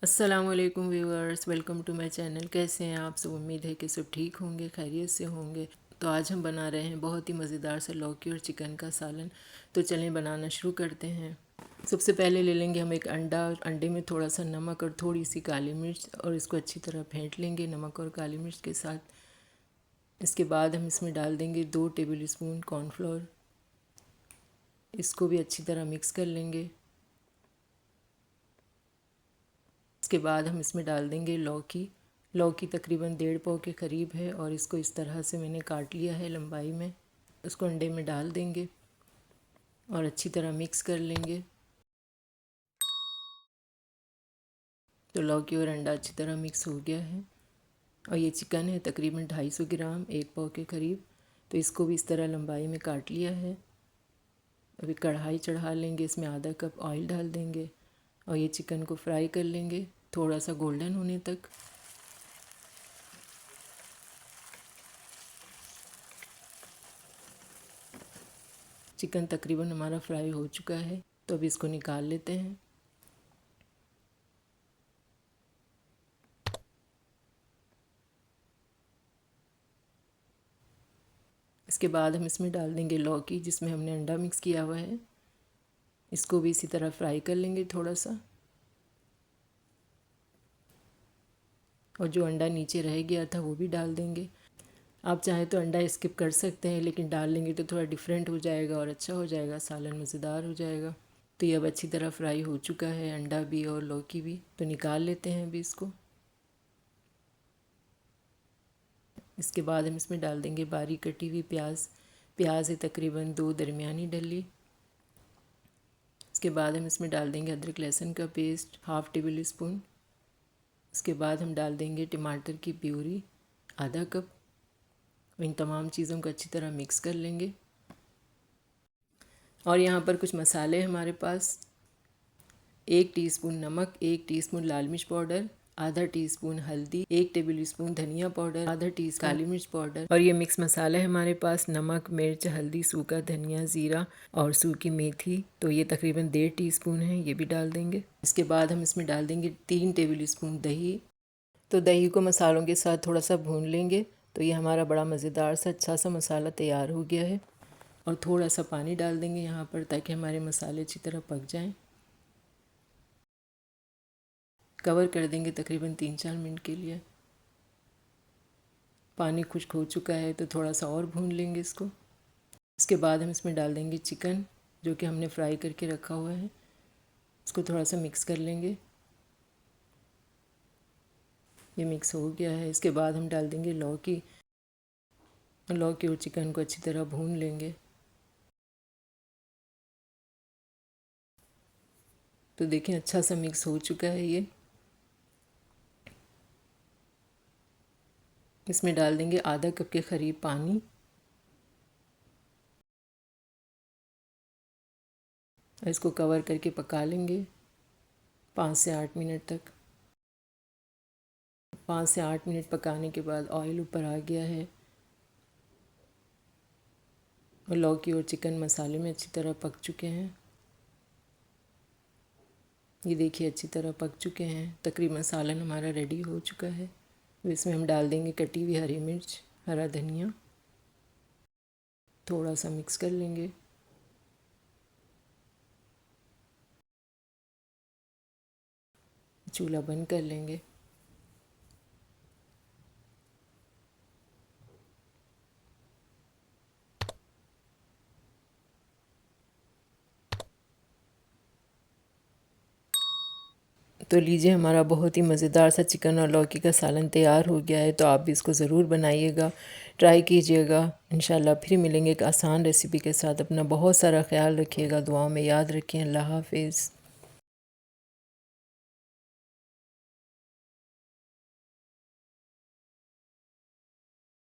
अस्सलामुअलैकुम viewers, welcome to my channel. कैसे हैं आप सब? उम्मीद है कि सब ठीक होंगे, खैरियत से होंगे। तो आज हम बना रहे हैं बहुत ही मज़ेदार सा लौकी और चिकन का सालन। तो चलें बनाना शुरू करते हैं। सबसे पहले ले लेंगे हम एक अंडा, और अंडे में थोड़ा सा नमक और थोड़ी सी काली मिर्च, और इसको अच्छी तरह फेंट लेंगे नमक और काली मिर्च के साथ। इसके बाद हम इसमें डाल देंगे 2 टेबल स्पून कॉर्नफ्लोर। इसको भी अच्छी तरह मिक्स कर लेंगे। इसके बाद हम इसमें डाल देंगे लौकी। लौकी तकरीबन 1.5 पाव के करीब है, और इसको इस तरह से मैंने काट लिया है लंबाई में। उसको अंडे में डाल देंगे और अच्छी तरह मिक्स कर लेंगे। तो लौकी और अंडा अच्छी तरह मिक्स हो गया है। और ये चिकन है तकरीबन 250 ग्राम, 1 पाव के करीब। तो इसको भी इस तरह लंबाई में काट लिया है। अभी कढ़ाई चढ़ा लेंगे, इसमें आधा कप ऑयल डाल देंगे और ये चिकन को फ्राई कर लेंगे थोड़ा सा गोल्डन होने तक। चिकन तकरीबन हमारा फ्राई हो चुका है, तो अभी इसको निकाल लेते हैं। इसके बाद हम इसमें डाल देंगे लौकी, जिसमें हमने अंडा मिक्स किया हुआ है। इसको भी इसी तरह फ्राई कर लेंगे थोड़ा सा। और जो अंडा नीचे रह गया था वो भी डाल देंगे। आप चाहें तो अंडा स्किप कर सकते हैं, लेकिन डाल लेंगे तो थोड़ा डिफरेंट हो जाएगा और अच्छा हो जाएगा, सालन मज़ेदार हो जाएगा। तो ये अब अच्छी तरह फ्राई हो चुका है, अंडा भी और लौकी भी। तो निकाल लेते हैं अभी इसको। इसके बाद हम इसमें डाल देंगे बारीक कटी हुई प्याज। प्याज है तकरीबन 2 दरमियानी डली। इसके बाद हम इसमें डाल देंगे अदरक लहसुन का पेस्ट, 1/2 टेबल स्पून। इसके बाद हम डाल देंगे टमाटर की प्यूरी, आधा कप। इन तमाम चीज़ों को अच्छी तरह मिक्स कर लेंगे। और यहाँ पर कुछ मसाले हमारे पास: 1 टीस्पून नमक, 1 टीस्पून लाल मिर्च पाउडर, आधा टीस्पून हल्दी, 1 टेबल स्पून धनिया पाउडर, आधा टीस्पून काली मिर्च पाउडर। और ये मिक्स मसाले हमारे पास नमक, मिर्च, हल्दी, सूखा धनिया, ज़ीरा और सूखी मेथी, तो ये तकरीबन 1.5 टीस्पून है, ये भी डाल देंगे। इसके बाद हम इसमें डाल देंगे 3 टेबल स्पून दही। तो दही को मसालों के साथ थोड़ा सा भून लेंगे। तो ये हमारा बड़ा मज़ेदार सा अच्छा सा मसाला तैयार हो गया है। और थोड़ा सा पानी डाल देंगे यहाँ पर, ताकि हमारे मसाले अच्छी तरह पक जाएं। कवर कर देंगे तकरीबन 3-4 मिनट के लिए। पानी खुश्क हो चुका है, तो थोड़ा सा और भून लेंगे इसको। इसके बाद हम इसमें डाल देंगे चिकन, जो कि हमने फ्राई करके रखा हुआ है। इसको थोड़ा सा मिक्स कर लेंगे। ये मिक्स हो गया है। इसके बाद हम डाल देंगे लौकी। लौकी और चिकन को अच्छी तरह भून लेंगे। तो देखें अच्छा सा मिक्स हो चुका है ये। इसमें डाल देंगे आधा कप के करीब पानी। इसको कवर करके पका लेंगे 5 से 8 मिनट तक। 5 से 8 मिनट पकाने के बाद ऑयल ऊपर आ गया है, और लौकी और चिकन मसाले में अच्छी तरह पक चुके हैं। ये देखिए अच्छी तरह पक चुके हैं। तकरीबन सालन हमारा रेडी हो चुका है। तो इसमें हम डाल देंगे कटी हुई हरी मिर्च, हरा धनिया। थोड़ा सा मिक्स कर लेंगे। चूल्हा बंद कर लेंगे। तो लीजिए हमारा बहुत ही मज़ेदार सा चिकन और लौकी का सालन तैयार हो गया है। तो आप भी इसको ज़रूर बनाइएगा, ट्राई कीजिएगा। इंशाल्लाह फिर मिलेंगे एक आसान रेसिपी के साथ। अपना बहुत सारा ख्याल रखिएगा, दुआओं में याद रखिए। अल्लाह हाफिज़।